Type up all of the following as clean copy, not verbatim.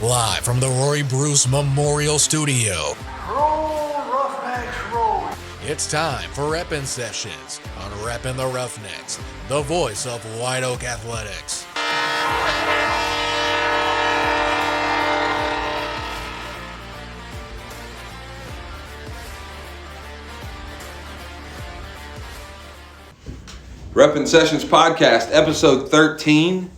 Live from the Roy Bruce Memorial Studio. Roll, Roughnecks, roll. It's time for Reppin Sessions on Reppin the Roughnecks, the voice of White Oak Athletics. Reppin Sessions Podcast, episode 13.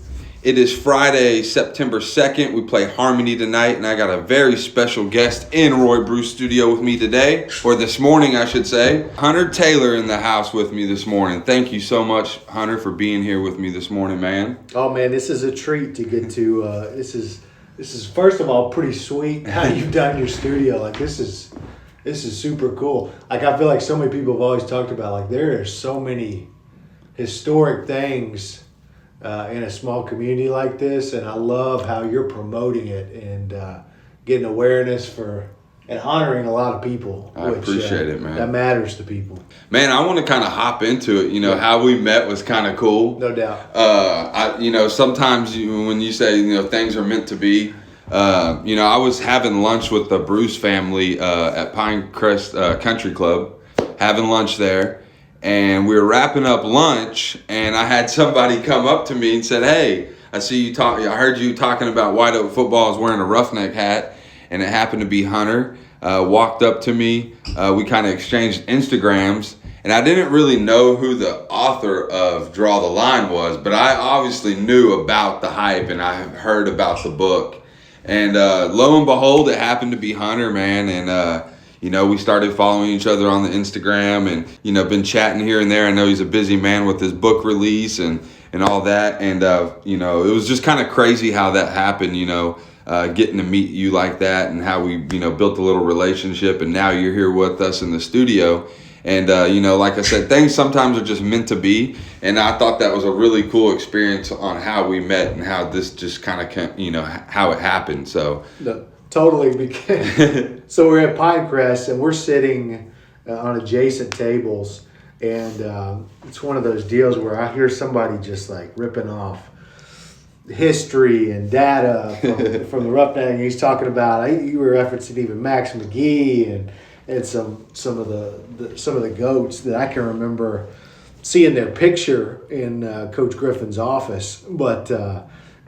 It is Friday, September 2nd. We play Harmony tonight, and I got a very special guest in Roy Bruce Studio with me today, or this morning, I should say. Hunter Taylor in the house with me this morning. Thank you so much, Hunter, for being here with me this morning, man. Oh man, this is a treat to get to. This is first of all pretty sweet how you've done your studio. Like this is super cool. Like I feel like so many people have always talked about like there are so many historic things in a small community like this, and I love how you're promoting it and getting awareness for and honoring a lot of people. I appreciate it, man. That matters to people. Man, I want to kind of hop into it. You know, how we met was kind of cool. No doubt. Sometimes when you say, things are meant to be, I was having lunch with the Bruce family at Pinecrest Country Club, having lunch there. And we were wrapping up lunch, and I had somebody come up to me and said, "Hey, I heard you talking about White Oak football. I was wearing a roughneck hat," and it happened to be Hunter. Walked up to me. We kind of exchanged Instagrams, and I didn't really know who the author of Draw the Line was, but I obviously knew about the hype, and I have heard about the book. And lo and behold, it happened to be Hunter, man, and we started following each other on the Instagram and, been chatting here and there. I know he's a busy man with his book release and all that. And, it was just kind of crazy how that happened, getting to meet you like that and how we, built a little relationship. And now you're here with us in the studio. And, like I said, things sometimes are just meant to be. And I thought that was a really cool experience on how we met and how this just kind of, how it happened. So. Totally. So we're at Pinecrest and we're sitting on adjacent tables, and it's one of those deals where I hear somebody just like ripping off history and data from the Roughneck. He's talking about, you were referencing even Max McGee and some of the goats that I can remember seeing their picture in Coach Griffin's office, but.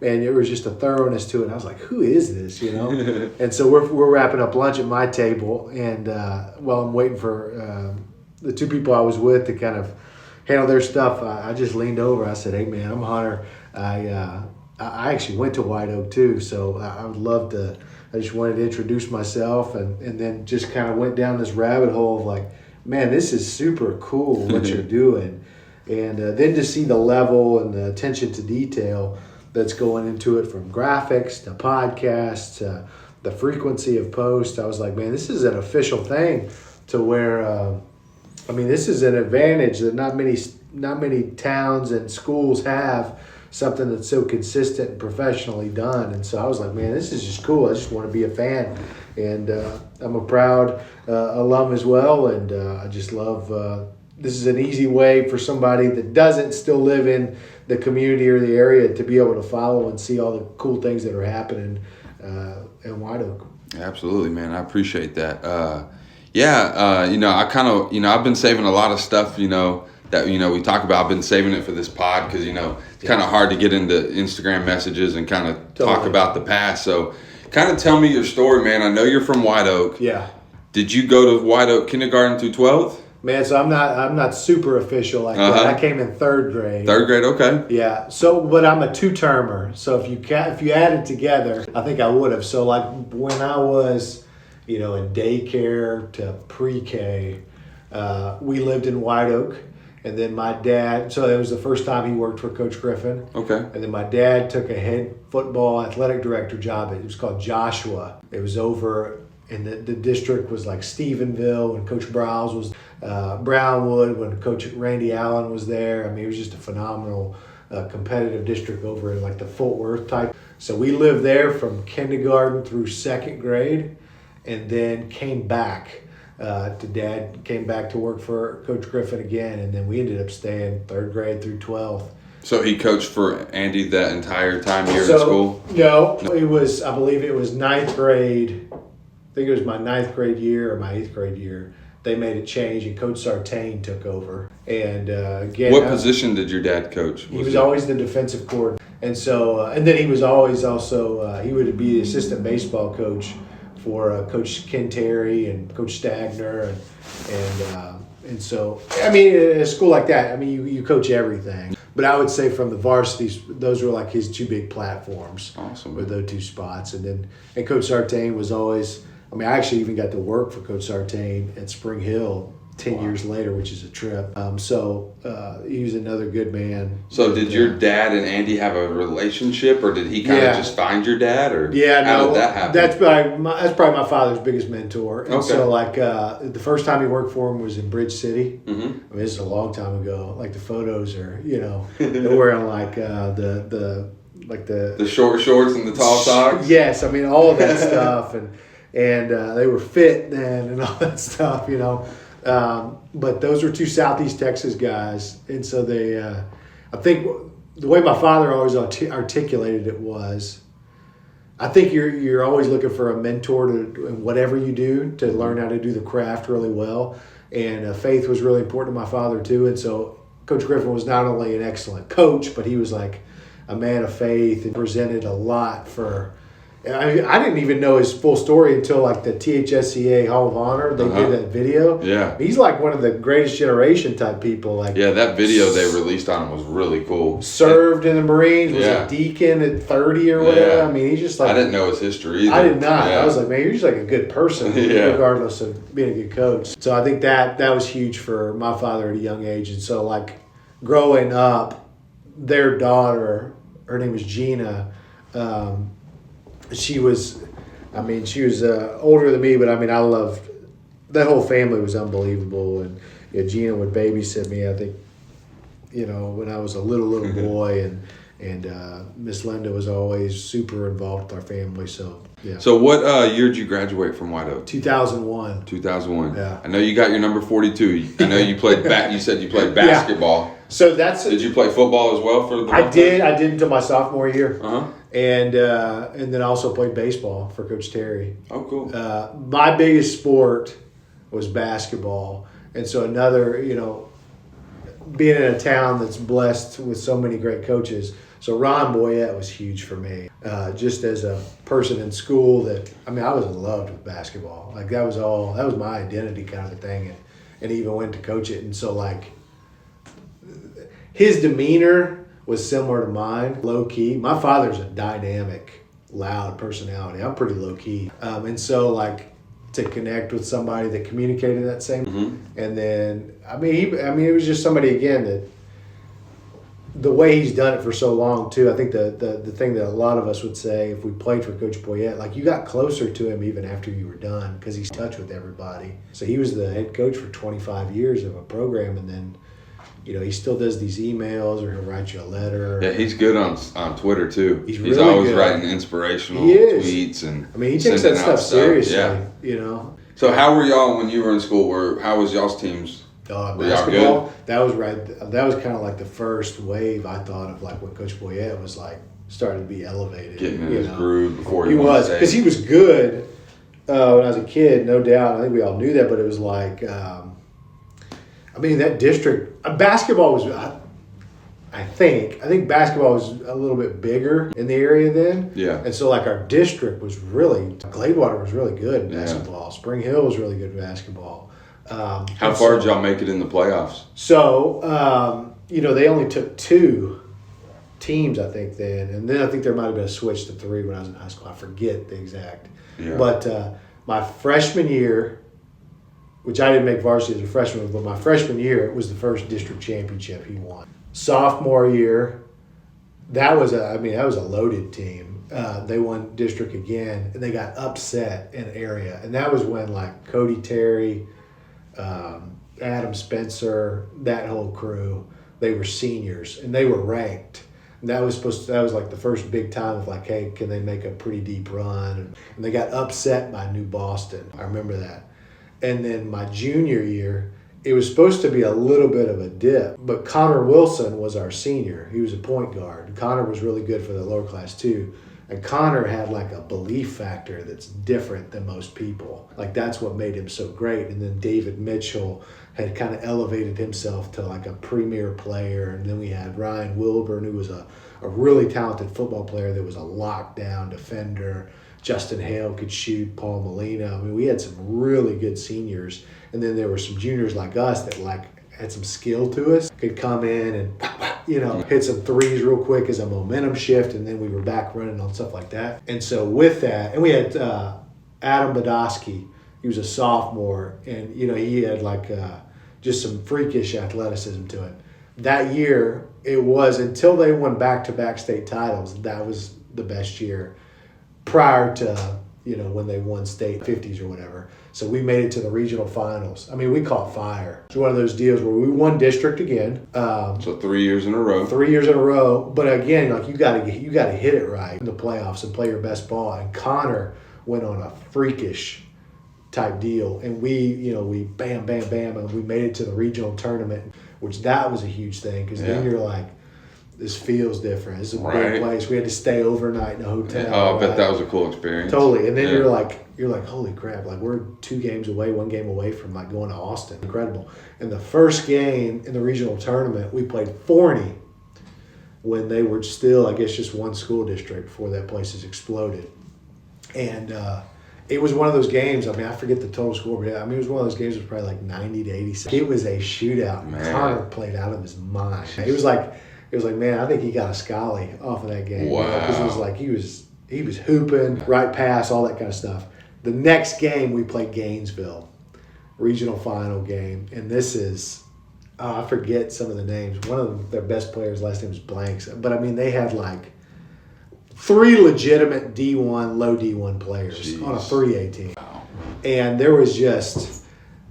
And it was just a thoroughness to it. And I was like, who is this, And so we're wrapping up lunch at my table. And while I'm waiting for the two people I was with to kind of handle their stuff, I just leaned over. I said, hey, man, I'm Hunter. I actually went to White Oak, too. So I would love to – I just wanted to introduce myself and then just kind of went down this rabbit hole of like, man, this is super cool what you're doing. And then to see the level and the attention to detail – that's going into it, from graphics to podcasts to the frequency of posts. I was like, man, this is an official thing to where, this is an advantage that not many towns and schools have, something that's so consistent and professionally done. And so I was like, man, this is just cool. I just want to be a fan. And I'm a proud alum as well. And I just love, this is an easy way for somebody that doesn't still live in the community or the area to be able to follow and see all the cool things that are happening in White Oak. Absolutely, man. I appreciate that. I kind of, I've been saving a lot of stuff, that, we talk about. I've been saving it for this pod because, it's kind of hard to get into Instagram messages and kind of talk about the past. So kind of tell me your story, man. I know you're from White Oak. Yeah. Did you go to White Oak kindergarten through 12th? Man, so I'm not super official like that. I came in third grade. Third grade, okay. Yeah. So, but I'm a two-termer. So if you add it together, I think I would have. So like when I was, in daycare to pre-K, we lived in White Oak, and then my dad. So it was the first time he worked for Coach Griffin. Okay. And then my dad took a head football athletic director job. It was called Joshua. It was over. And the district was like Stephenville when Coach Browse was, Brownwood when Coach Randy Allen was there. I mean, it was just a phenomenal competitive district over in like the Fort Worth type. So we lived there from kindergarten through second grade, and then came back came back to work for Coach Griffin again. And then we ended up staying third grade through 12th. So he coached for Andy that entire time here in school? No, it was, I believe it was ninth grade. I think it was my ninth grade year or my eighth grade year. They made a change, and Coach Sartain took over. And again, what position did your dad coach? He was always the defensive coordinator, and so and then he was always also he would be the assistant baseball coach for Coach Ken Terry and Coach Stagner, and so I mean, at a school like that, I mean, you coach everything. But I would say from the varsities, those were like his two big platforms. Awesome. With those two spots, and Coach Sartain was always. I mean, I actually even got to work for Coach Sartain at Spring Hill 10 years later, which is a trip. So he was another good man. So did your dad and Andy have a relationship, or did he kind of just find your dad, or how did that happen? That's probably my father's biggest mentor. And okay. So like the first time he worked for him was in Bridge City. Mm-hmm. I mean, this is a long time ago. Like the photos are, they're wearing like the short shorts and the tall socks. Yes, I mean all of that stuff and they were fit then and all that stuff, but those were two Southeast Texas guys, and so they, I think the way my father always articulated it was, I think you're always looking for a mentor in whatever you do to learn how to do the craft really well, and faith was really important to my father too, and so Coach Griffin was not only an excellent coach, but he was like a man of faith and presented a lot for. I didn't even know his full story until like the THSCA Hall of Honor. They did that video. Yeah. He's like one of the greatest generation type people. Like that video they released on him was really cool. Served in the Marines, was a deacon at 30 or whatever. Yeah. I mean, he's just like. I didn't know his history either. I did not. Yeah. I was like, man, you're just like a good person, regardless of being a good coach. So I think that was huge for my father at a young age. And so like growing up, their daughter, her name was Gina. She was older than me, but I mean, I loved that whole family was unbelievable. And Gina would babysit me, I think, when I was a little boy, and Miss Linda was always super involved with our family. So yeah. So what year did you graduate from White Oak? 2001. 2001. Yeah. I know you got your number 42. I know you played You said you played basketball. Yeah. So Did you play football as well for the? I did until my sophomore year. Uh-huh. And then I also played baseball for Coach Terry. Oh, cool. My biggest sport was basketball. And so another, being in a town that's blessed with so many great coaches. So Ron Boyett was huge for me. Just as a person in school I was in love with basketball. Like that was my identity kind of a thing. And even went to coach it. And so like his demeanor was similar to mine, low key. My father's a dynamic, loud personality. I'm pretty low key, and so like to connect with somebody that communicated that same, and then it was just somebody again that the way he's done it for so long too. I think the thing that a lot of us would say if we played for Coach Boyett, like you got closer to him even after you were done because he's in touch with everybody. So he was the head coach for 25 years of a program, and then. He still does these emails, or he'll write you a letter. Yeah, he's good on Twitter too. He's really always good. writing inspirational tweets and. He takes that stuff seriously. Yeah. So how were y'all when you were in school? How was y'all's teams? Basketball. Y'all good? That was right. That was kind of like the first wave I thought of, like when Coach Boyett was like starting to be elevated, getting in his groove before he was because he was good when I was a kid, no doubt. I think we all knew that, but it was like. That district basketball was. I think basketball was a little bit bigger in the area then. Yeah. And so like our district was Gladewater was really good in basketball. Yeah. Spring Hill was really good in basketball. How far did y'all make it in the playoffs? So they only took 2 teams I think then, and then I think there might have been a switch to 3 when I was in high school. I forget the exact. Yeah. But my freshman year. Which I didn't make varsity as a freshman, but my freshman year, it was the first district championship he won. Sophomore year, that was a loaded team. They won district again, and they got upset in area. And that was when like Cody Terry, Adam Spencer, that whole crew, they were seniors and they were ranked. And that was like the first big time of like, hey, can they make a pretty deep run? And they got upset by New Boston. I remember that. And then my junior year, it was supposed to be a little bit of a dip, but Connor Wilson was our senior. He was a point guard. Connor was really good for the lower class too. And Connor had like a belief factor that's different than most people. Like that's what made him so great. And then David Mitchell had kind of elevated himself to like a premier player. And then we had Ryan Wilburn, who was a really talented football player that was a lockdown defender. Justin Hale could shoot, Paul Molina. I mean, we had some really good seniors. And then there were some juniors like us that like had some skill to us, could come in and, hit some threes real quick as a momentum shift, and then we were back running on stuff like that. And so with that, and we had Adam Badowski. He was a sophomore, and, he had like just some freakish athleticism to him. That year, it was until they won back-to-back state titles, that was the best year prior to, when they won state 50s or whatever. So we made it to the regional finals. I mean, we caught fire. It's one of those deals where we won district again. So 3 years in a row. 3 years in a row. But again, like you got to hit it right in the playoffs and play your best ball. And Connor went on a freakish type deal, and we bam, bam, bam, and we made it to the regional tournament, which that was a huge thing because then you're like, this feels different. This is a big place. We had to stay overnight in a hotel. Oh, I bet that was a cool experience. Totally. And then you're like, holy crap, like we're 2 games away, 1 game away from like going to Austin. Incredible. And the first game in the regional tournament, we played Forney when they were still, I guess, just one school district before that place has exploded. And it was one of those games, I mean, I forget the total score, but I mean, it was one of those games that was probably like 90 to 86. It was a shootout. Man. Connor played out of his mind. It was like, man, I think he got a scully off of that game. Wow. Because it was like he was hooping, right pass, all that kind of stuff. The next game we played Gainesville, regional final game, and this is, I forget some of the names. One of their best players' last name was Blanks, but I mean they had like 3 legitimate D1, low D1 players on a 3A team, and there was just.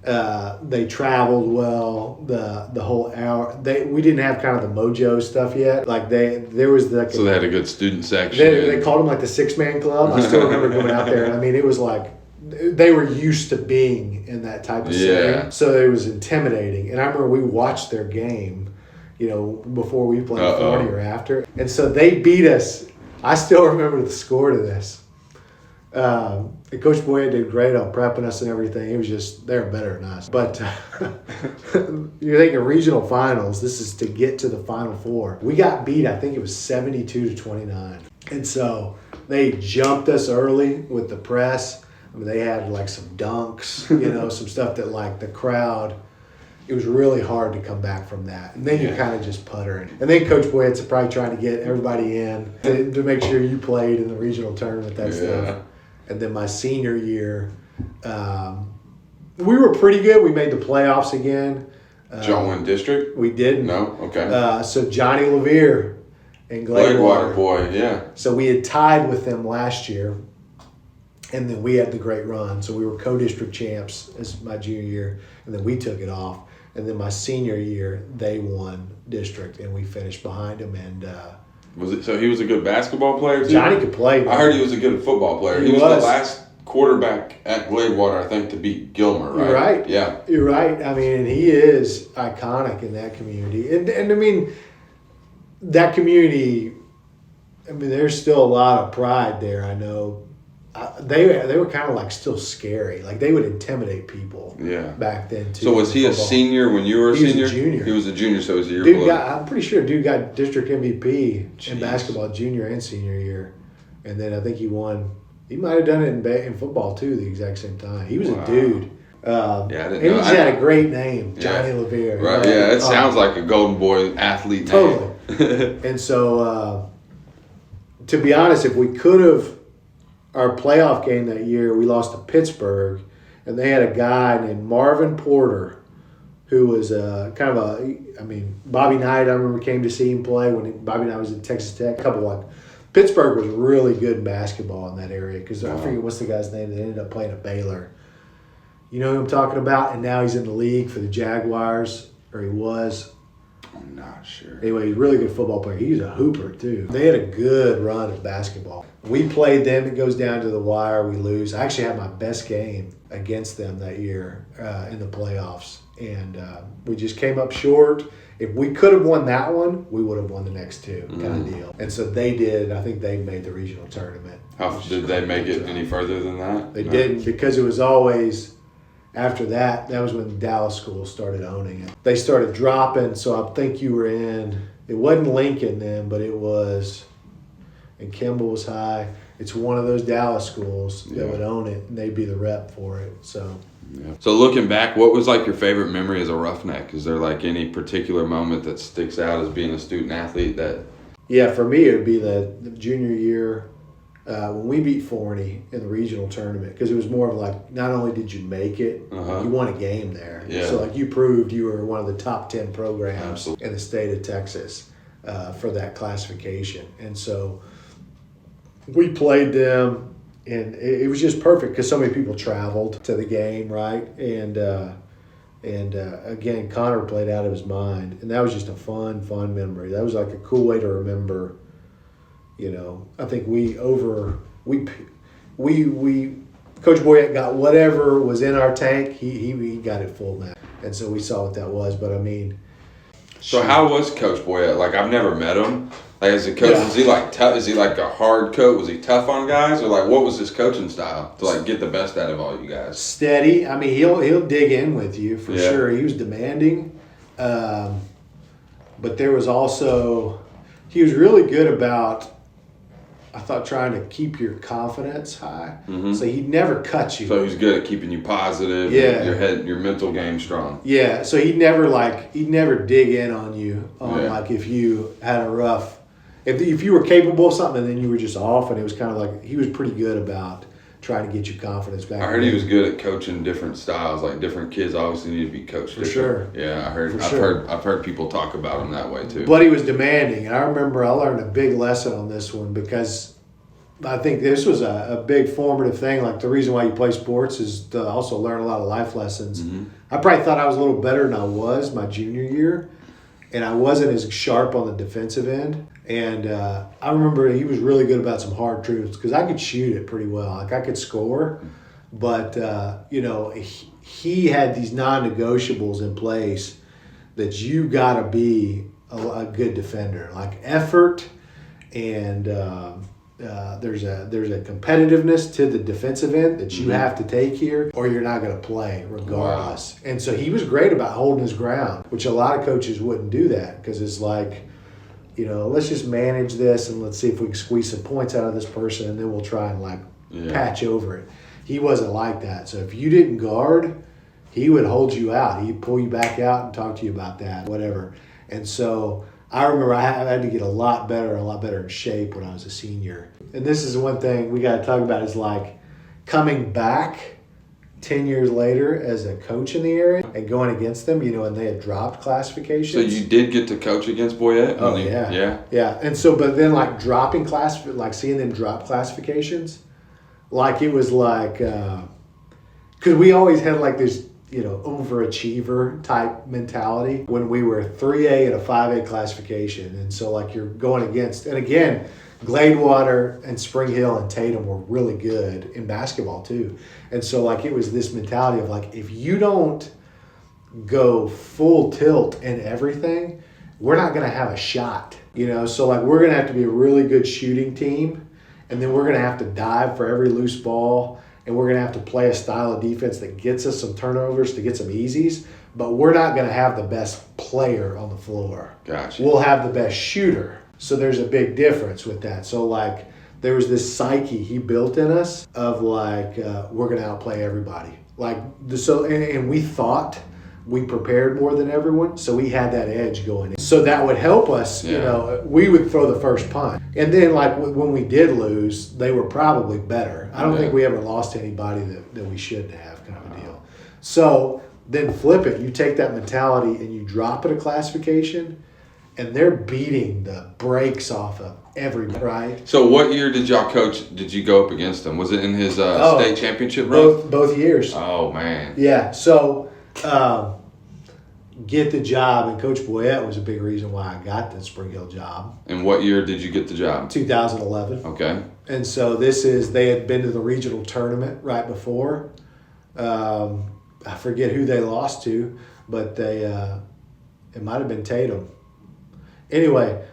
They traveled well the whole hour. We didn't have kind of the mojo stuff yet. Like there was the so they had a good student section. They called them like the 6-man club. I still remember going out there. And I mean, it was like they were used to being in that type of setting, so it was intimidating. And I remember we watched their game, before we played 40 or after, and so they beat us. I still remember the score to this. Coach Boyett did great on prepping us and everything. It was just, they're better than us. But you're thinking regional finals, this is to get to the Final Four. We got beat, I think it was 72-29. And so they jumped us early with the press. I mean, they had like some dunks, some stuff that like the crowd, it was really hard to come back from that. And then you're kind of just puttering. And then Coach Boyett's probably trying to get everybody in to make sure you played in the regional tournament, that stuff. And then my senior year, we were pretty good. We made the playoffs again. Y'all win district? We didn't. No? Okay. So Johnny Levere and Gladewater boy, yeah. So we had tied with them last year, and then we had the great run. So we were co-district champs as my junior year, and then we took it off. And then my senior year, they won district, and we finished behind them. And so he was a good basketball player too? Johnny could play. I heard he was a good football player. He was the last quarterback at Gladewater, I think, to beat Gilmer, right? You're right. Yeah. You're right. I mean, he is iconic in that community. And I mean, that community, I mean, there's still a lot of pride there, I know. They were kind of like still scary. Like they would intimidate people back then too. So was he a senior when you were a senior? He was a junior. He was a junior, so it was a year below. I'm pretty sure dude got district MVP in basketball junior and senior year. And then I think he won. He might have done it in football too the exact same time. He was a dude. I didn't know. He just had a great name, Johnny Levere. Right, yeah, it sounds like a Golden Boy athlete name. Totally. And so, to be honest, if we could have, our playoff game that year, we lost to Pittsburgh, and they had a guy named Marvin Porter, who was Bobby Knight, I remember came to see him play when Bobby Knight was at Texas Tech. Pittsburgh was really good in basketball in that area because I forget what's the guy's name that ended up playing at Baylor. You know who I'm talking about? And now he's in the league for the Jaguars, or he was. I'm not sure. Anyway, he's a really good football player. He's a hooper, too. They had a good run of basketball. We played them. It goes down to the wire. We lose. I actually had my best game against them that year in the playoffs. and we just came up short. If we could have won that one, we would have won the next two, kind of deal. And so they did. I think they made the regional tournament. How did they make it any further than that? They didn't, because it was always after that. That was when the Dallas schools started owning it. They started dropping. So I think you were in. It wasn't Lincoln then, but it was. And Kimball was high. It's one of those Dallas schools that would own it, and they'd be the rep for it. So. Yeah. So looking back, what was like your favorite memory as a Roughneck? Is there like any particular moment that sticks out as being a student athlete that? Yeah, for me it would be the junior year when we beat Forney in the regional tournament, because it was more of like, not only did you make it, you won a game there. Yeah. So like you proved you were one of the top 10 programs Absolutely. in the state of Texas for that classification. And so we played them. And it was just perfect because so many people traveled to the game, right? And again, Connor played out of his mind, and that was just a fun memory. That was like a cool way to remember. You know, I think we Coach Boyett got whatever was in our tank. He got it full now, and so we saw what that was. But I mean, so how was Coach Boyett? Like, I've never met him. Like, as a coach, was he like tough? Is he like a hard coach? Was he tough on guys, or like what was his coaching style to like get the best out of all you guys? Steady. I mean, he'll dig in with you for sure. He was demanding, but there was also he was really good about. I thought trying to keep your confidence high, so he'd never cut you. So he's good at keeping you positive. Yeah, your mental game strong. Yeah, so he'd never dig in on you on like if you had a rough. If you were capable of something and then you were just off, and it was kind of like he was pretty good about trying to get your confidence back. I heard he was good at coaching different styles. Like different kids obviously need to be coached. For sure. Yeah, I've heard people talk about him that way too. But he was demanding, and I remember I learned a big lesson on this one because I think this was a big formative thing. Like the reason why you play sports is to also learn a lot of life lessons. I probably thought I was a little better than I was my junior year, and I wasn't as sharp on the defensive end. And I remember he was really good about some hard truths because I could shoot it pretty well. Like I could score, but he had these non-negotiables in place that you got to be a good defender. Like effort, and there's a competitiveness to the defensive end that you have to take here, or you're not going to play regardless. Wow. And so he was great about holding his ground, which a lot of coaches wouldn't do that because it's like, let's just manage this and let's see if we can squeeze some points out of this person, and then we'll try and patch over it. He wasn't like that. So if you didn't guard, he would hold you out. He'd pull you back out and talk to you about that, whatever. And so I remember I had to get a lot better in shape when I was a senior. And this is one thing we got to talk about is like coming back 10 years later as a coach in the area and going against them, and they had dropped classifications. So you did get to coach against Boyett? Oh, yeah. Yeah. And so, but then like dropping seeing them drop classifications, like it was like, because we always had like this, overachiever type mentality when we were 3A and a 5A classification. And so like you're going against, and again, Gladewater and Spring Hill and Tatum were really good in basketball too. And so like it was this mentality of like, if you don't go full tilt in everything, we're not going to have a shot, So like we're going to have to be a really good shooting team, and then we're going to have to dive for every loose ball, and we're going to have to play a style of defense that gets us some turnovers to get some easies, but we're not going to have the best player on the floor. Gotcha. We'll have the best shooter. So there's a big difference with that. So like there was this psyche he built in us of like we're going to outplay everybody. Like and we thought we prepared more than everyone, so we had that edge going in. So that would help us. We would throw the first punt, and then like when we did lose, they were probably better. I don't think we ever lost to anybody that we shouldn't have, kind of a deal. So then flip it. You take that mentality and you drop it a classification, and they're beating the brakes off of everybody, right? So what year did y'all coach? Did you go up against him? Was it in his state championship run? Both years. Oh, man. Yeah, so get the job, and Coach Boyett was a big reason why I got the Spring Hill job. And what year did you get the job? 2011. Okay. And so they had been to the regional tournament right before. I forget who they lost to, but it might have been Tatum. Anyway.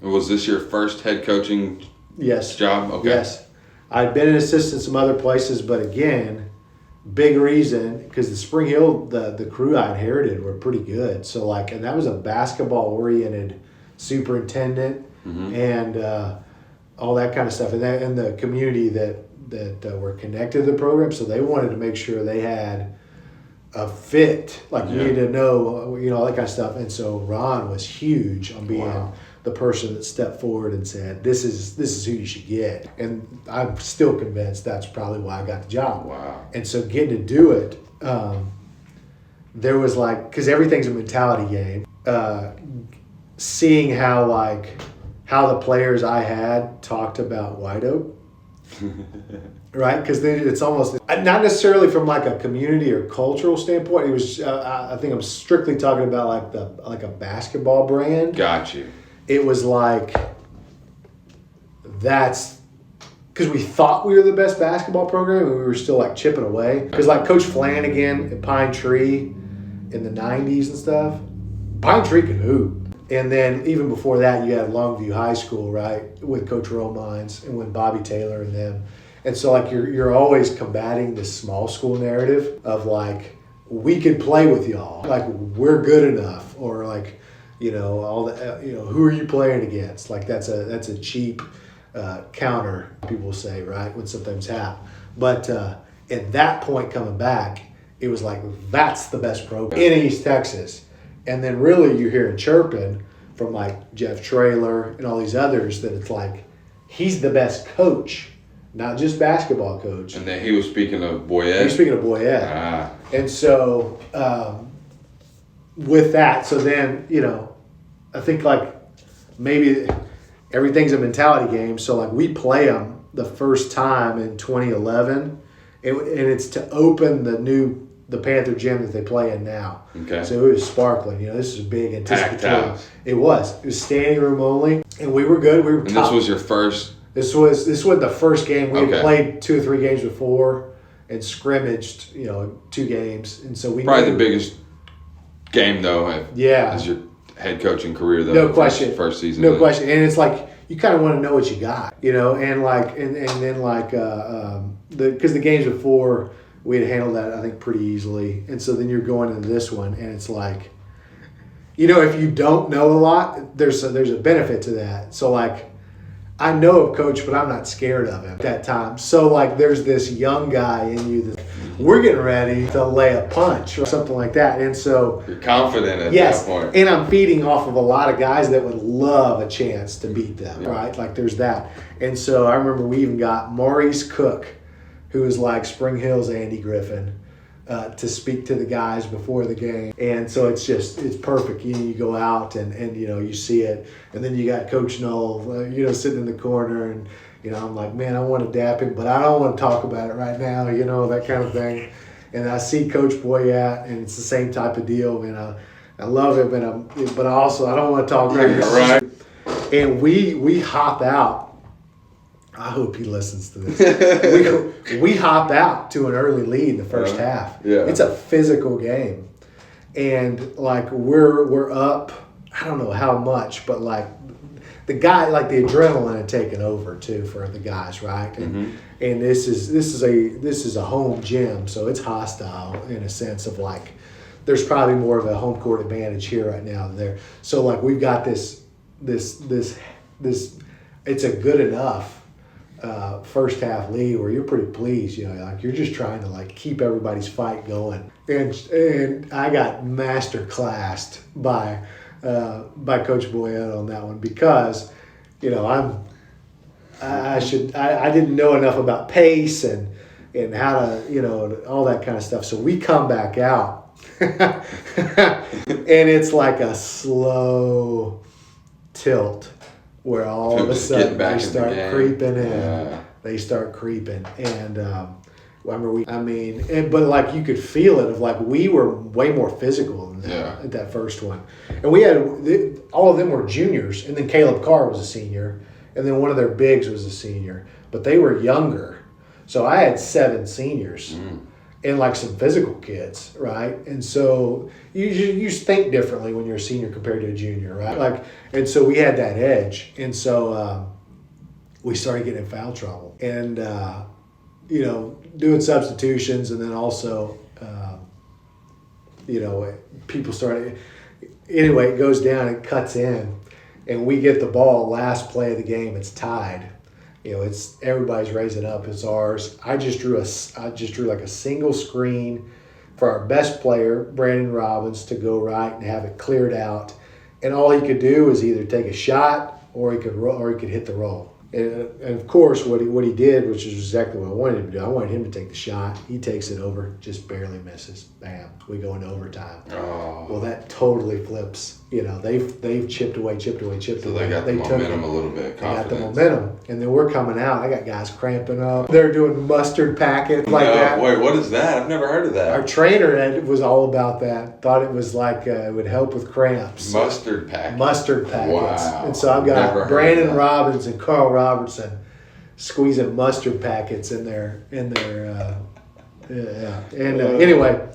Was this your first head coaching job? Okay. Yes. I'd been an assistant some other places, but again, big reason, because the Spring Hill, the crew I inherited were pretty good. So and that was a basketball-oriented superintendent and all that kind of stuff. And the community that were connected to the program, so they wanted to make sure they had a fit. You need to know, all that kind of stuff. And so Ron was huge on being the person that stepped forward and said, this is who you should get. And I'm still convinced that's probably why I got the job. Wow. And so getting to do it, there was because everything's a mentality game, seeing how the players I had talked about White Oak, right? Because it's almost, not necessarily from a community or cultural standpoint. It was, I think I'm strictly talking about a basketball brand. Got you. It was that's because we thought we were the best basketball program and we were still chipping away. Because Coach Flanagan at Pine Tree in the 90s and stuff, Pine Tree could hoop. And then even before that, you had Longview High School, right, with Coach Romines and with Bobby Taylor and them. And so you're always combating this small school narrative of we could play with y'all, we're good enough, or all the who are you playing against? That's a cheap counter, people say, right, when something's happened. But at that point coming back, it was that's the best program in East Texas. And then really you're hearing chirping from Jeff Traylor and all these others that it's he's the best coach, not just basketball coach. And then he was speaking of Boyett. He was speaking of Boyett. Ah. And so with that, so then, I think maybe everything's a mentality game. So we play them the first time in 2011, and it's to open the Panther gym that they play in now. Okay. So it was sparkling. This is big anticipatory. It was standing room only, and we were good. We were. And top. This was your first. This was the first game. We had played 2 or 3 games before and scrimmaged, 2 games, and so we probably the biggest game though. As your head coaching career though. No question. First season. No question, and it's you kind of want to know what you got, and then because the games before we had handled that I think pretty easily, and so then you're going into this one, and it's if you don't know a lot, there's a benefit to that. So I know of Coach, but I'm not scared of him at that time. So there's this young guy in you that we're getting ready to lay a punch or something like that. And so you're confident at that point. And I'm feeding off of a lot of guys that would love a chance to beat them, right? There's that. And so I remember we even got Maurice Cook, who is Spring Hill's Andy Griffin, to speak to the guys before the game. And so it's perfect. You go out and you see it. And then you got Coach Knoll, sitting in the corner, and I'm man, I want to dap him, but I don't want to talk about it right now, that kind of thing. And I see Coach Boyett, and it's the same type of deal. And I love him, but also I don't want to talk right now. Right. And we hop out. I hope he listens to this. we hop out to an early lead in the first half. Yeah. It's a physical game, and we're up. I don't know how much, but the guy, the adrenaline had taken over too for the guys, right? And and this is a home gym, so it's hostile in a sense of there's probably more of a home court advantage here right now than there. So we've got this. It's a good enough first half lead where you're pretty pleased, you're just trying to keep everybody's fight going. And I got master classed by Coach Boyett on that one because, I didn't know enough about pace and how to, all that kind of stuff. So we come back out and it's a slow tilt where all of a sudden they start creeping in. Yeah. They start creeping, and but you could feel it of we were way more physical than that at that first one, and we had all of them were juniors, and then Caleb Carr was a senior, and then one of their bigs was a senior, but they were younger, so I had 7 seniors, and like some physical kids, right? And so you think differently when you're a senior compared to a junior, right? Like, and so we had that edge, and so we started getting in foul trouble, and doing substitutions, and then also people started. Anyway, it goes down, it cuts in, and we get the ball last play of the game. It's tied. It's everybody's raising up. It's ours. I just drew like a single screen for our best player, Brandon Robbins, to go right and have it cleared out. And all he could do was either take a shot or he could hit the roll. And of course, what he did, which is exactly what I wanted him to do, I wanted him to take the shot. He takes it over, just barely misses. Bam, we go into overtime. Oh. Well, that totally flips. They've chipped away. So they got the momentum a little bit. They got the momentum, and then we're coming out. I got guys cramping up. They're doing mustard packets like that. Wait, what is that? I've never heard of that. Our trainer was all about that. Thought it was like it would help with cramps. Mustard packets. Wow. And so I've got Brandon Robbins and Carl Robertson squeezing mustard packets in their. Anyway,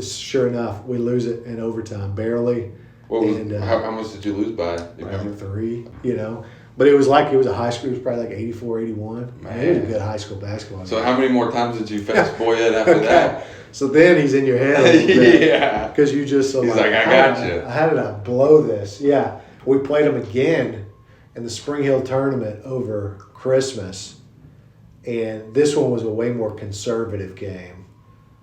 sure enough, we lose it in overtime, barely. How much did you lose by? Like 3, But it was a high school. It was probably like 84, 81. Man. It was a good high school basketball game. So how many more times did you face Boyett after that? So then he's in your head a little bit. Yeah. Because you just He's like, I got you. How did I blow this? Yeah. We played him again in the Spring Hill tournament over Christmas. And this one was a way more conservative game.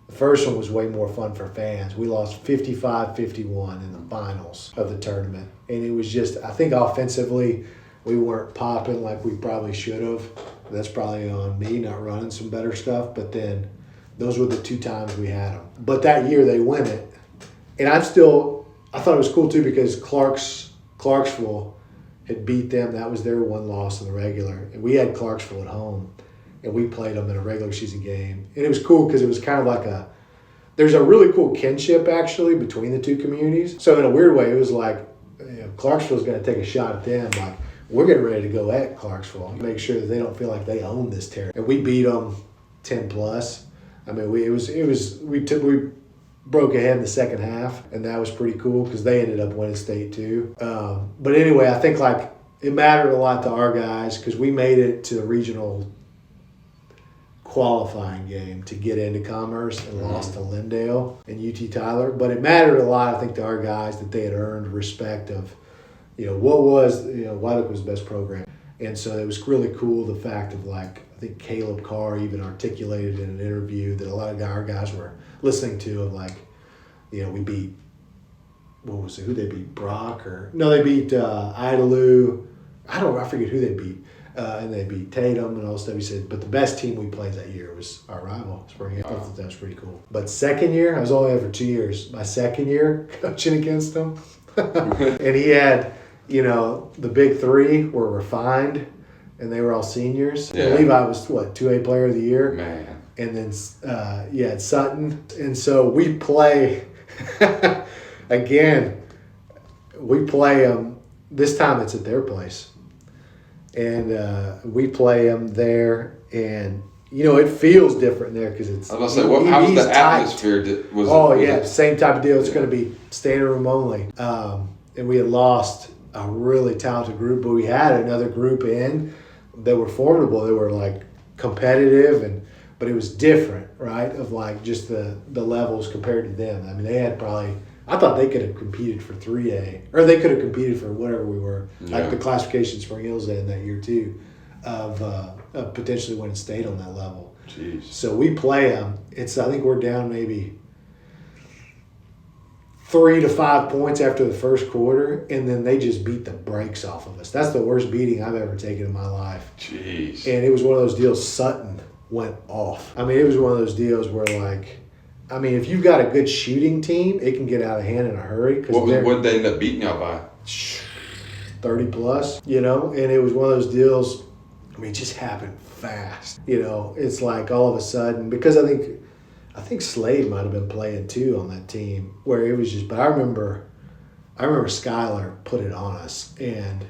The first one was way more fun for fans. We lost 55-51 in the finals of the tournament. And it was just, I think offensively, we weren't popping like we probably should have. That's probably on me not running some better stuff. But then those were the 2 times we had them. But that year they win it. And I thought it was cool too because Clarksville had beat them. That was their one loss in the regular. And we had Clarksville at home. And we played them in a regular season game. And it was cool because it was kind of there's a really cool kinship actually between the 2 communities. So in a weird way, it was like, Clarksville's going to take a shot at them. Like, we're getting ready to go at Clarksville. Make sure that they don't feel like they own this territory. And we beat them 10+. I mean, we broke ahead in the second half, and that was pretty cool because they ended up winning state too. But anyway, I think it mattered a lot to our guys because we made it to the regional qualifying game to get into Commerce and lost to Lindale and UT Tyler. But it mattered a lot, I think, to our guys that they had earned respect of, what was, White Oak was the best program. And so it was really cool, the fact of I think Caleb Carr even articulated in an interview that a lot of our guys were listening to of we beat, who they beat, Brock they beat Idalou. I forget who they beat. And they beat Tatum and all stuff. He said, but the best team we played that year was our rival, Spring Hill. I thought that was pretty cool. But second year, I was only there for 2 years. My second year, coaching against them. And he had, the big 3 were refined, and they were all seniors. Yeah. Levi was, 2A player of the year? Man. And then, Sutton. And so we play, again, this time it's at their place. And we play them there, and it feels different there because it's. I was going to say, how's the atmosphere? Same type of deal. It's going to be standing room only. And we had lost a really talented group, but we had another group in that were formidable. They were competitive, but it was different, right? Of just the levels compared to them. I mean, they had probably. I thought they could have competed for 3A, or they could have competed for whatever we were, like the classification Spring Hills in that year too, of potentially winning state on that level. Jeez. So we play them. I think we're down maybe 3 to 5 points after the first quarter, and then they just beat the brakes off of us. That's the worst beating I've ever taken in my life. Jeez. And it was one of those deals. Sutton went off. I mean, it was one of those deals where if you've got a good shooting team, it can get out of hand in a hurry. What did they end up beating y'all by? 30+, and it was one of those deals, it just happened fast. It's all of a sudden, because I think Slade might have been playing too on that team, where it was just, but I remember Skylar put it on us, and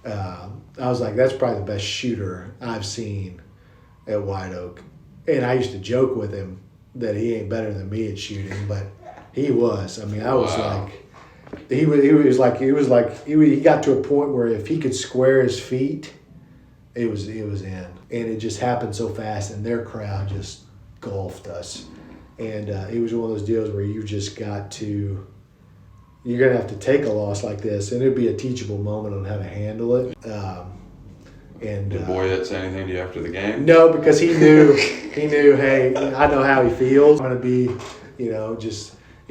I was like, that's probably the best shooter I've seen at White Oak. And I used to joke with him, that he ain't better than me at shooting, but he was. I mean, I was like, he got to a point where if he could square his feet, it was in, and it just happened so fast, and their crowd just golfed us, and it was one of those deals where you just got to. You're gonna have to take a loss like this, and it'd be a teachable moment on how to handle it. And did Boyett say anything to you after the game? No, because he knew. Hey, I know how he feels. I'm gonna be,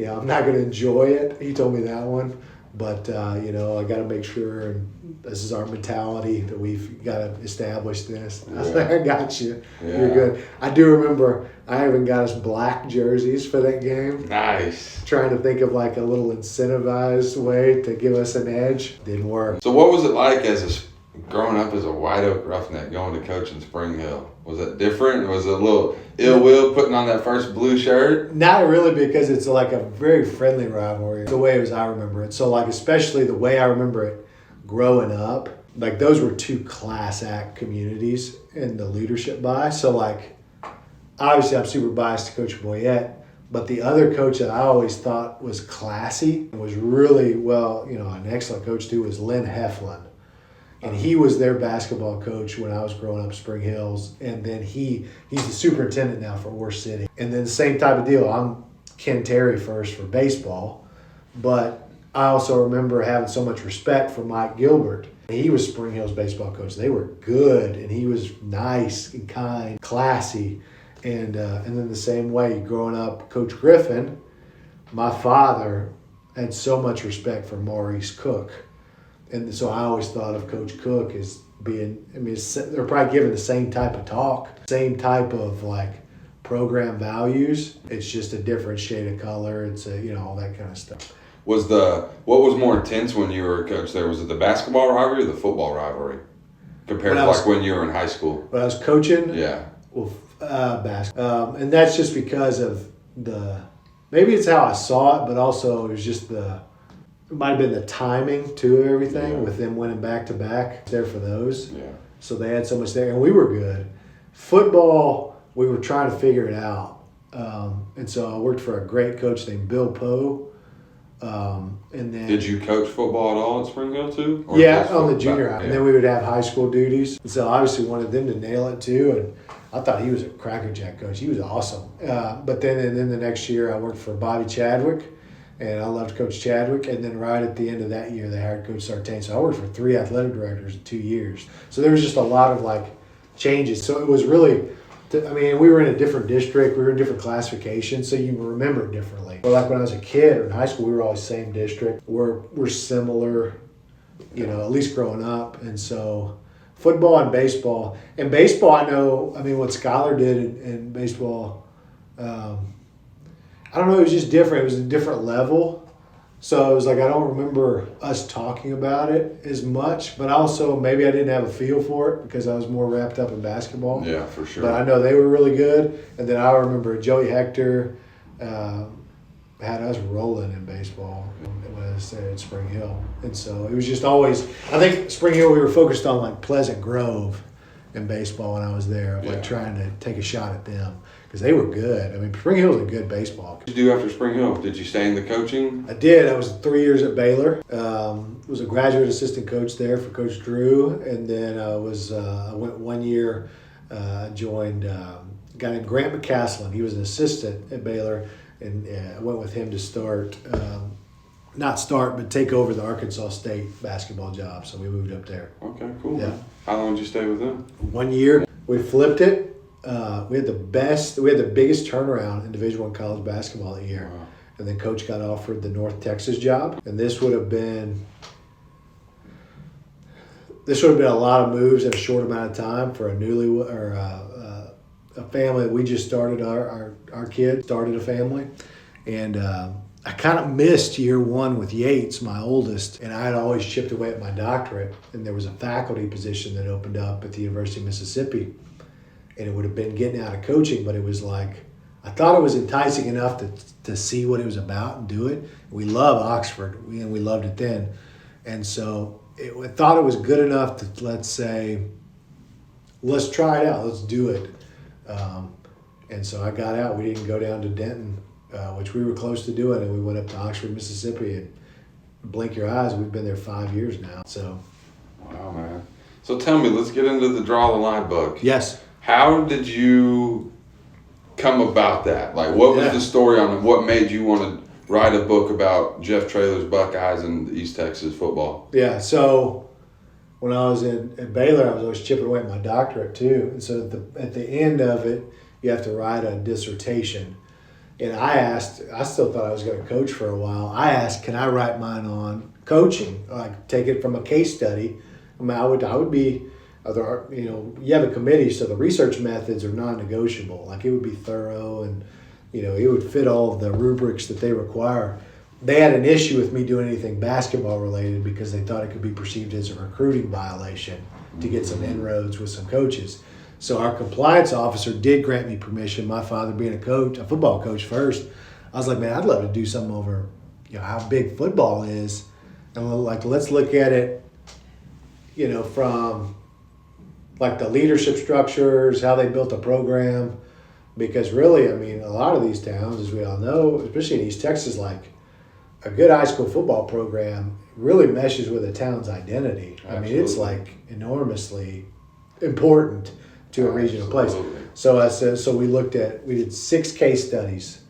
I'm not gonna enjoy it. He told me that one, but I got to make sure, and this is our mentality that we've got to establish this. I was like, I got you. Yeah. You're good. I do remember I even got us black jerseys for that game. Nice. Trying to think of like a little incentivized way to give us an edge. Didn't work. So what was it like growing up as a White Oak Roughneck going to coach in Spring Hill? Was it different? Was it a little ill will putting on that first blue shirt? Not really, because it's like a very friendly rivalry. The way I remember it. So like especially the way I remember it growing up, like those were two class act communities in the leadership bias. So like obviously I'm super biased to Coach Boyett, but the other coach that I always thought was classy and was really an excellent coach too was Lynn Heflin. And he was their basketball coach when I was growing up in Spring Hills. And then he's the superintendent now for Ore City. And then the same type of deal. I'm Ken Terry first for baseball. But I also remember having so much respect for Mike Gilbert. He was Spring Hills baseball coach. They were good, and he was nice and kind, classy. And then the same way, growing up, Coach Griffin, my father had so much respect for Maurice Cook. And so I always thought of Coach Cook as being, they're probably giving the same type of talk, same type of like program values. It's just a different shade of color. It's all that kind of stuff. What was more intense when you were a coach there? Was it the basketball rivalry or the football rivalry? Compared to when you were in high school? When I was coaching? Yeah. Well, basketball. And that's just because of maybe it's how I saw it, but also it was just it might have been the timing too of everything with them winning back-to-back there for those. Yeah. So they had so much there, and we were good. Football, we were trying to figure it out. And so I worked for a great coach named Bill Poe. And then, did you coach football at all at Spring Hill too? On the junior high. Yeah. And then we would have high school duties. And so I obviously wanted them to nail it too. And I thought he was a crackerjack coach. He was awesome. But then the next year I worked for Bobby Chadwick. And I loved Coach Chadwick. And then right at the end of that year, they hired Coach Sartain. So I worked for 3 athletic directors in 2 years. So there was just a lot of like changes. So it was really, we were in a different district. We were in different classifications. So you remember it differently. But like when I was a kid or in high school, we were always same district. We're similar, at least growing up. And so football and baseball. And baseball, I know, what Skylar did in baseball, I don't know, it was just different. It was a different level. So it was like, I don't remember us talking about it as much, but also maybe I didn't have a feel for it because I was more wrapped up in basketball. Yeah, for sure. But I know they were really good. And then I remember Joey Hector had us rolling in baseball when I was there at Spring Hill. And so it was just always, I think Spring Hill, we were focused on like Pleasant Grove in baseball when I was there, trying to take a shot at them. Because they were good. Spring Hill was a good baseball. What did you do after Spring Hill? Did you stay in the coaching? I did. I was 3 years at Baylor. Was a graduate assistant coach there for Coach Drew. And then I went 1 year, joined a guy named Grant McCaslin. He was an assistant at Baylor. And I went with him to but take over the Arkansas State basketball job. So we moved up there. Okay, cool. Yeah. How long did you stay with them? 1 year. We flipped it. We had the biggest turnaround in Division I college basketball that year. Wow. And then Coach got offered the North Texas job. And this would have been a lot of moves in a short amount of time for a family. We just started our kid started a family. And I kind of missed year one with Yates, my oldest, and I had always chipped away at my doctorate. And there was a faculty position that opened up at the University of Mississippi. And it would have been getting out of coaching, but it was like, I thought it was enticing enough to see what it was about and do it. We love Oxford, and we loved it then. And so I thought it was good enough to, let's say, let's try it out, let's do it. And And so I got out. We didn't go down to Denton, which we were close to doing, and we went up to Oxford, Mississippi, and blink your eyes, we've been there 5 years now. So, wow, man. So tell me, let's get into the Draw the Line book. Yes. How did you come about that? Like, what was the story on it? What made you want to write a book about Jeff Traylor's Buckeyes and East Texas football? Yeah, so when I was at Baylor, I was always chipping away at my doctorate too. And so at the end of it, you have to write a dissertation. And I still thought I was going to coach for a while. I asked, can I write mine on coaching? Like, take it from a case study. I mean, I would be, you have a committee, so the research methods are non-negotiable. Like, it would be thorough and, it would fit all of the rubrics that they require. They had an issue with me doing anything basketball related because they thought it could be perceived as a recruiting violation to get some inroads with some coaches. So our compliance officer did grant me permission. My father being a football coach first, I was like, man, I'd love to do something over, how big football is, and let's look at it, from like the leadership structures, how they built a program, because really, I mean, a lot of these towns, as we all know, especially in East Texas, like a good high school football program really meshes with a town's identity. Absolutely. I mean, it's like enormously important to a regional place. So we did 6 case studies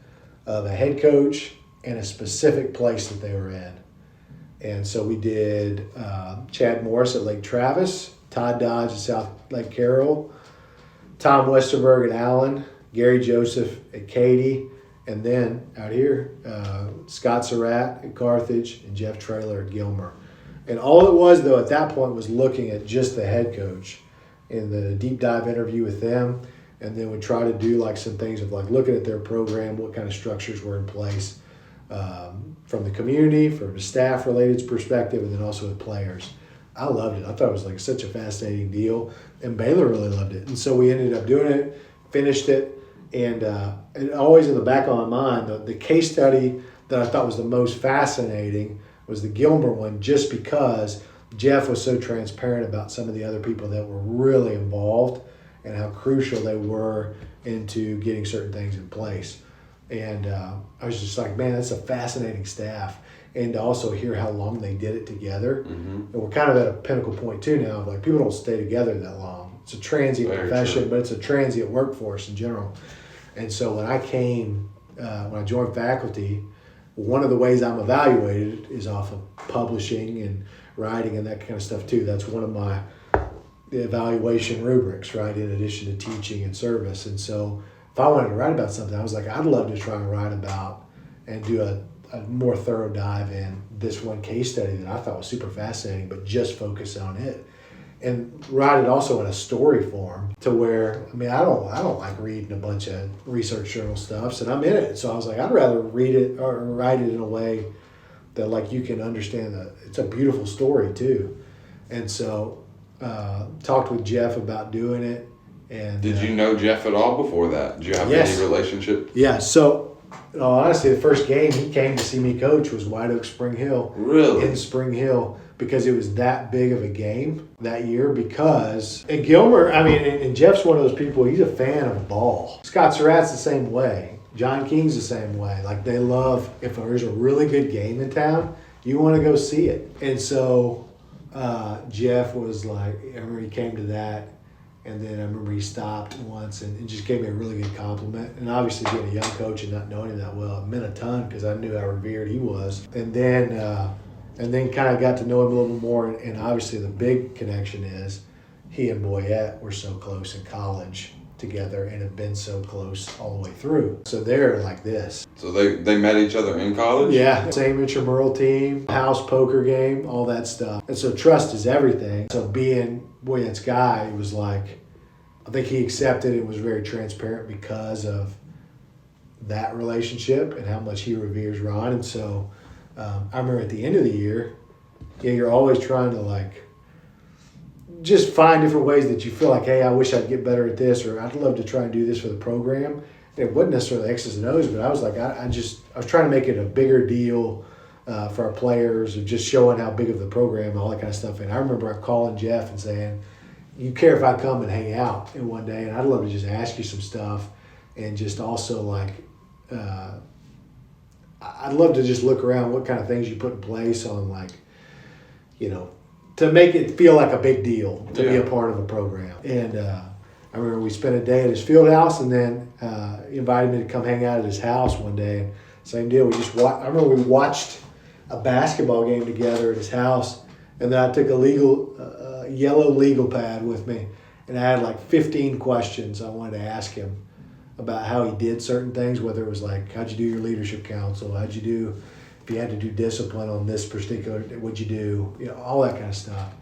of a head coach and a specific place that they were in. And so we did Chad Morris at Lake Travis, Todd Dodge at South Lake Carroll, Tom Westerberg at Allen, Gary Joseph at Katy, and then out here, Scott Surratt at Carthage and Jeff Traylor at Gilmer. And all it was, though, at that point was looking at just the head coach in the deep dive interview with them, and then we try to do like some things of like looking at their program, what kind of structures were in place from the community, from a staff related perspective, and then also with players. I loved it. I thought it was like such a fascinating deal, and Baylor really loved it. And so we ended up doing it, finished it, and always in the back of my mind, the case study that I thought was the most fascinating was the Gilmer one, just because Jeff was so transparent about some of the other people that were really involved and how crucial they were into getting certain things in place. And I was just like, man, that's a fascinating staff. And to also hear how long they did it together. Mm-hmm. And we're kind of at a pinnacle point too now of like people don't stay together that long. It's a transient profession, but it's a transient workforce in general. And so when I joined faculty, one of the ways I'm evaluated is off of publishing and writing and that kind of stuff too. That's one of my evaluation rubrics, right, in addition to teaching and service. And so if I wanted to write about something, I was like, I'd love to try and write about and do a more thorough dive in this one case study that I thought was super fascinating, but just focus on it. And write it also in a story form to where, I mean, I don't like reading a bunch of research journal stuff, and I'm in it. So I was like, I'd rather read it or write it in a way that like you can understand that it's a beautiful story too. And so talked with Jeff about doing it. And did you know Jeff at all before that? Did you have any relationship? Yeah. So honestly, the first game he came to see me coach was White Oak Spring Hill. Really? In Spring Hill, because it was that big of a game that year. Because and Gilmer, I mean, and Jeff's one of those people. He's a fan of ball. Scott Surratt's the same way. John King's the same way. Like they love if there's a really good game in town, you want to go see it. And so Jeff was like, I remember he came to that. And then I remember he stopped once and just gave me a really good compliment. And obviously being a young coach and not knowing him that well, it meant a ton because I knew how revered he was. And then kind of got to know him a little more. And obviously the big connection is he and Boyett were so close in college together and have been so close all the way through. So they're like this. So they met each other in college? Yeah. Same intramural team, house poker game, all that stuff. And so trust is everything. So being Boyett's guy, it was like, I think he accepted and was very transparent because of that relationship and how much he reveres Ron. And so I remember at the end of the year, you're always trying to like just find different ways that you feel like, hey, I wish I'd get better at this, or I'd love to try and do this for the program. And it wasn't necessarily X's and O's, but I was like, I was trying to make it a bigger deal for our players, of just showing how big of the program and all that kind of stuff. And I remember calling Jeff and saying, you care if I come and hang out in one day, and I'd love to just ask you some stuff. and just also like, I'd love to just look around what kind of things you put in place on, like, you know, to make it feel like a big deal to be a part of a program. And I remember we spent a day at his field house, and then he invited me to come hang out at his house one day. Same deal. I remember we watched a basketball game together at his house, and then I took a yellow legal pad with me, and I had like 15 questions I wanted to ask him about how he did certain things, whether it was like, how'd you do your leadership council? How'd you do, if you had to do discipline on this particular, what'd you do? You know, all that kind of stuff.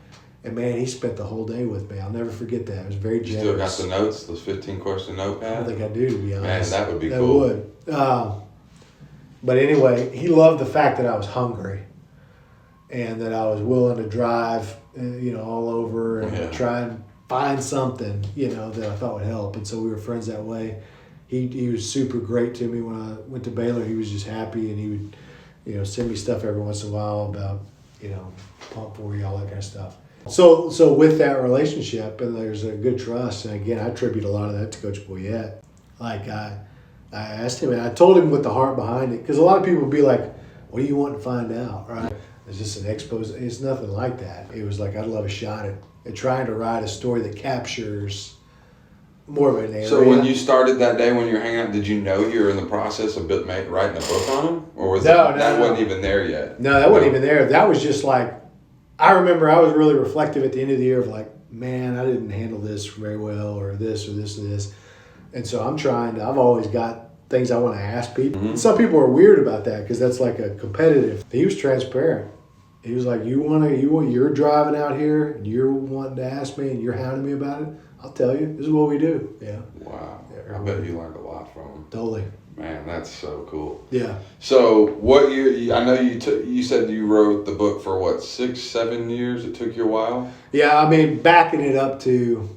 And man, he spent the whole day with me. I'll never forget that. It was very generous. You still got the notes, those 15-question notepad? I don't think I do, to be honest. Man, that would be cool. That would. But anyway, he loved the fact that I was hungry and that I was willing to drive, all over and try and find something, that I thought would help. And so we were friends that way. He was super great to me when I went to Baylor. He was just happy, and he would, send me stuff every once in a while about, pump for you, all that kind of stuff. So with that relationship, and there's a good trust, and again, I attribute a lot of that to Coach Boyett. Like I asked him, and I told him with the heart behind it, because a lot of people would be like, what do you want to find out, right? It's just an expose. It's nothing like that. It was like, I'd love a shot at trying to write a story that captures more of an area. So when you started that day when you were hanging out, did you know you were in the process of writing a book on him? Or was that wasn't even there yet? No, that wasn't even there. That was just like, I remember I was really reflective at the end of the year of like, man, I didn't handle this very well, or this or this or this. And so I've always got things I want to ask people. Mm-hmm. Some people are weird about that because that's like a competitive. He was transparent. He was like, you're driving out here and you're wanting to ask me and you're hounding me about it. I'll tell you, this is what we do. Yeah. Wow. Yeah, I bet you learned a lot from him. Totally. Man, that's so cool. Yeah. So what year, I know you said you wrote the book for what, 6-7 years? It took you a while? Yeah, I mean, backing it up to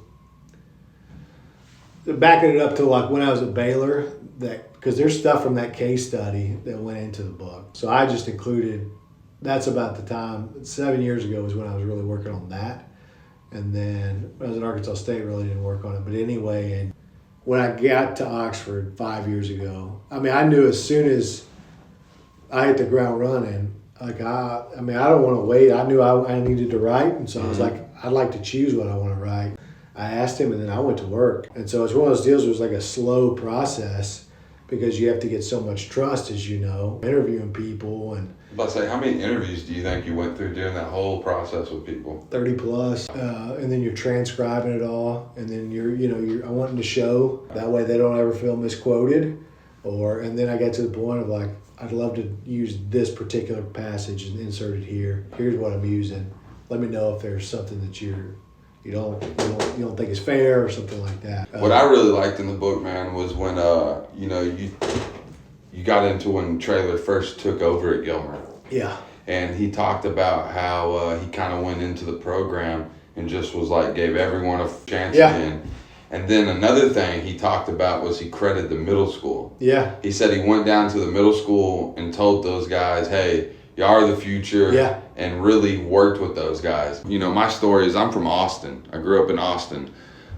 like when I was at Baylor, because there's stuff from that case study that went into the book. So I just included, that's about the time, 7 years ago was when I was really working on that. And then when I was at Arkansas State, really didn't work on it. But anyway, and when I got to Oxford 5 years ago, I mean, I knew as soon as I hit the ground running, like I don't want to wait. I knew I needed to write. And so I was like, I'd like to choose what I want to write. I asked him, and then I went to work. And so it's one of those deals where it was like a slow process because you have to get so much trust, as you know, interviewing people. And I'm about to say, how many interviews do you think you went through during that whole process with people? 30 plus. And then you're transcribing it all. And then I want them to show. That way they don't ever feel misquoted. And then I got to the point of like, I'd love to use this particular passage and insert it here. Here's what I'm using. Let me know if there's something that you don't think is fair or something like that. What I really liked in the book, man, was when you got into when Traylor first took over at Gilmer. Yeah. And he talked about how he kind of went into the program and just was like, gave everyone a chance in. And then another thing he talked about was he credited the middle school. Yeah. He said he went down to the middle school and told those guys, hey, y'all are the future. Yeah. And really worked with those guys. My story is I'm from Austin. I grew up in Austin.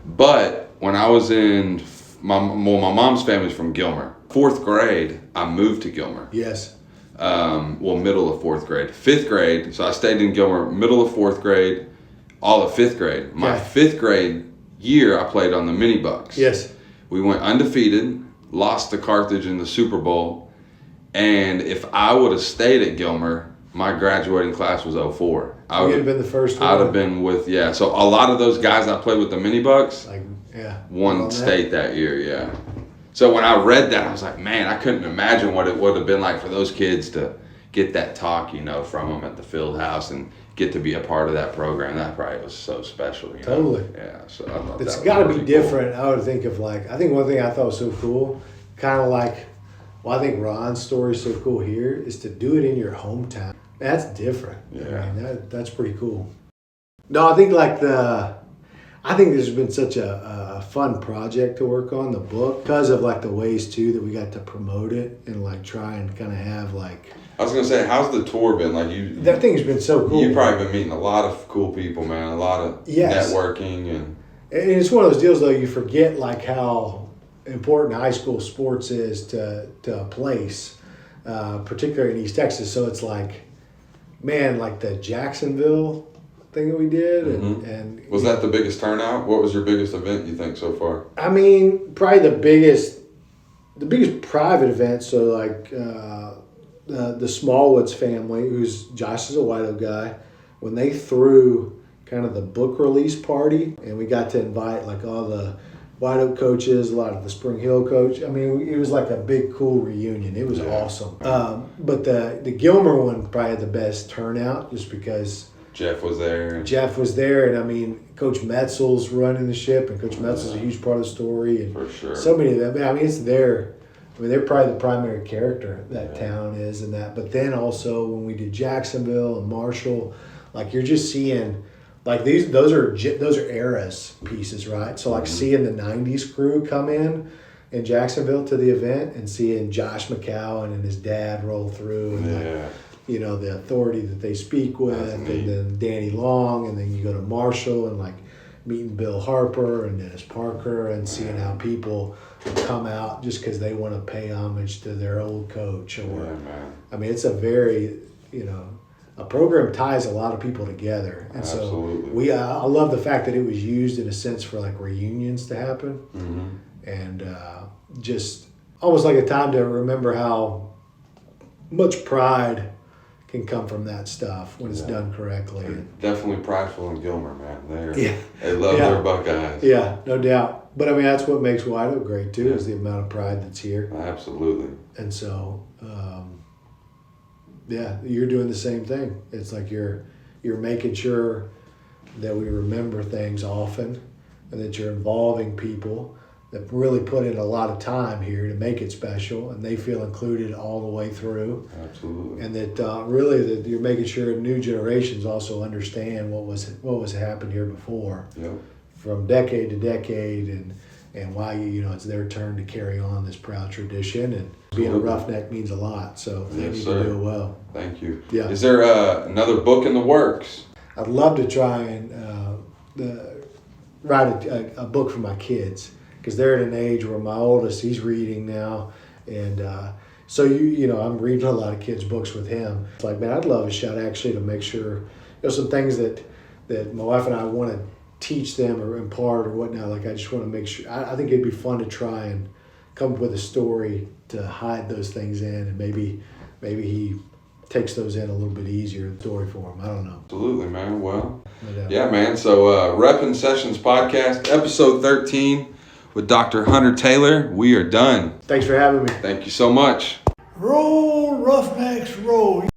But when I was in, my mom's family's from Gilmer. 4th grade, I moved to Gilmer. Yes. Middle of 4th grade. 5th grade, so I stayed in Gilmer middle of 4th grade, all of 5th grade. My 5th grade year, I played on the Mini Bucks. Yes. We went undefeated, lost to Carthage in the Super Bowl, and if I would have stayed at Gilmer, my graduating class was 04. I would have been the first one. I'd have been with, so a lot of those guys I played with the Mini Bucks won state that year, yeah. So when I read that, I was like, man, I couldn't imagine what it would have been like for those kids to get that talk, from them at the field house and get to be a part of that program. That probably was so special, Totally. Yeah, so I thought it's got to be different. Cool. I would think of I think one thing I thought was so cool, kind of like, I think Ron's story is so cool here, is to do it in your hometown. That's different. Yeah. I mean, that's pretty cool. No, I think I think this has been such a fun project to work on, the book, because of the ways too that we got to promote it and try and kind of have I was gonna say, how's the tour been? That thing's been so cool. You've probably been meeting a lot of cool people, man. A lot of networking and it's one of those deals though, you forget how important high school sports is to a place, particularly in East Texas. So it's like, man, like the Jacksonville thing that we did. And was that the biggest turnout? What was your biggest event you think so far? I mean, probably the biggest private event. So like the Smallwoods family, who's Josh is a White Oak guy, when they threw kind of the book release party, and we got to invite like all the White Oak coaches, a lot of the Spring Hill coach. I mean, it was like a big, cool reunion. It was awesome. But the Gilmer one probably had the best turnout just because Jeff was there. And I mean, Coach Metzel's running the ship, and Coach Metzel's a huge part of the story. And for sure. So many of them. I mean, it's there. I mean, they're probably the primary character that town is in that. But then also when we did Jacksonville and Marshall, like you're just seeing. Like those are eras pieces, right? So like seeing the '90s crew come in Jacksonville to the event, and seeing Josh McCowan and his dad roll through, and the authority that they speak with, and then Danny Long, and then you go to Marshall and like meeting Bill Harper and Dennis Parker, and seeing how people come out just because they want to pay homage to their old coach. I mean, it's a very a program ties a lot of people together, and Absolutely. so I love the fact that it was used in a sense for like reunions to happen, and just almost like a time to remember how much pride can come from that stuff when it's done correctly. They're definitely prideful in Gilmer, man. They love their Buckeyes. Yeah, no doubt. But I mean, that's what makes White Oak great too, is the amount of pride that's here. Absolutely. And so. You're doing the same thing. It's like you're making sure that we remember things often, and that you're involving people that really put in a lot of time here to make it special, and they feel included all the way through. Absolutely. And that really that you're making sure new generations also understand what was happened here before, from decade to decade, and why it's their turn to carry on this proud tradition. And being a roughneck means a lot, so they need to do it well. Thank you. Yeah. Is there another book in the works? I'd love to try and write a book for my kids, because they're at an age where my oldest, he's reading now, and so I'm reading a lot of kids' books with him. It's like, man, I'd love a shot actually to make sure some things that my wife and I want to teach them or impart or whatnot. Like I just want to make sure. I think it'd be fun to try and come up with a story to hide those things in, and maybe he takes those in a little bit easier, the story for him. I don't know. Absolutely, man. Well, yeah, man. So Reppin Sessions podcast, episode 13 with Dr. Hunter Taylor. We are done. Thanks for having me. Thank you so much. Roll, Roughnecks, roll.